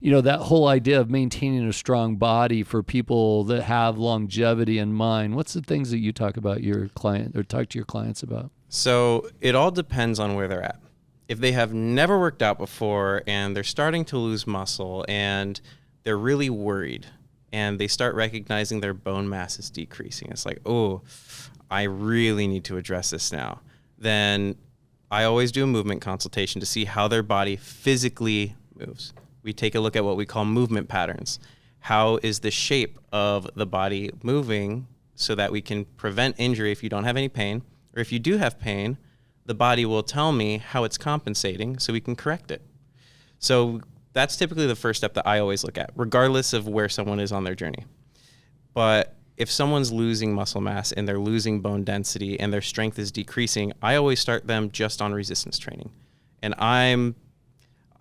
That whole idea of maintaining a strong body for people that have longevity in mind. What's the things that you talk about your client or talk to your clients about? So it all depends on where they're at. If they have never worked out before and they're starting to lose muscle and they're really worried and they start recognizing their bone mass is decreasing, it's like, oh, I really need to address this now. Then I always do a movement consultation to see how their body physically moves. We take a look at what we call movement patterns. How is the shape of the body moving so that we can prevent injury if you don't have any pain, or if you do have pain, the body will tell me how it's compensating so we can correct it. So that's typically the first step that I always look at, regardless of where someone is on their journey. But if someone's losing muscle mass and they're losing bone density and their strength is decreasing, I always start them just on resistance training. And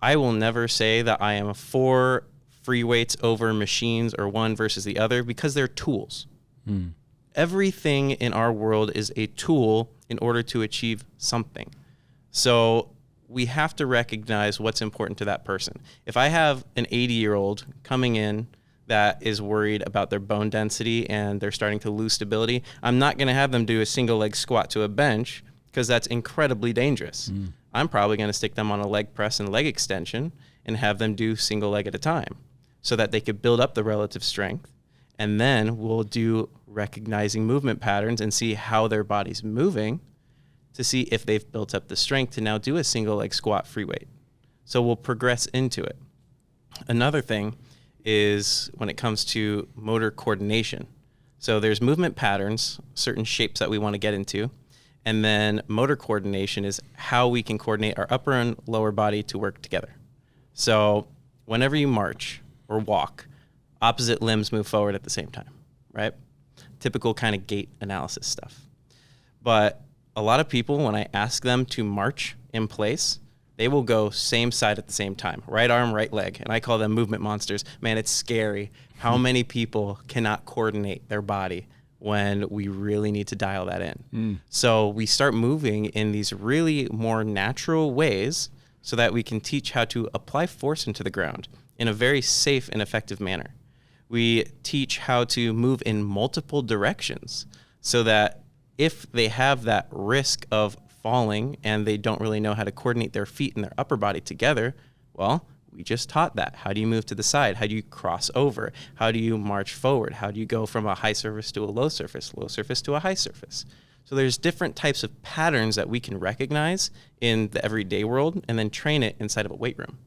I will never say that I am for free weights over machines or one versus the other because they're tools. Everything in our world is a tool in order to achieve something. So we have to recognize what's important to that person. If I have an 80-year-old coming in that is worried about their bone density and they're starting to lose stability, I'm not going to have them do a single leg squat to a bench because that's incredibly dangerous. I'm probably going to stick them on a leg press and leg extension and have them do single leg at a time so that they could build up the relative strength. And then we'll do recognizing movement patterns and see how their body's moving to see if they've built up the strength to now do a single leg squat free weight. So we'll progress into it. Another thing is when it comes to motor coordination. So there's movement patterns, certain shapes that we want to get into. And then motor coordination is how we can coordinate our upper and lower body to work together. So whenever you march or walk, opposite limbs move forward at the same time, right? Typical kind of gait analysis stuff. But a lot of people, when I ask them to march in place, they will go same side at the same time, right arm, right leg. And I call them movement monsters. Man, it's scary how many people cannot coordinate their body when we really need to dial that in. So we start moving in these really more natural ways so that we can teach how to apply force into the ground in a very safe and effective manner. We teach how to move in multiple directions so that if they have that risk of falling and they don't really know how to coordinate their feet and their upper body together, well, we just taught that. How do you move to the side? How do you cross over? How do you march forward? How do you go from a high surface to a low surface to a high surface? So there's different types of patterns that we can recognize in the everyday world and then train it inside of a weight room.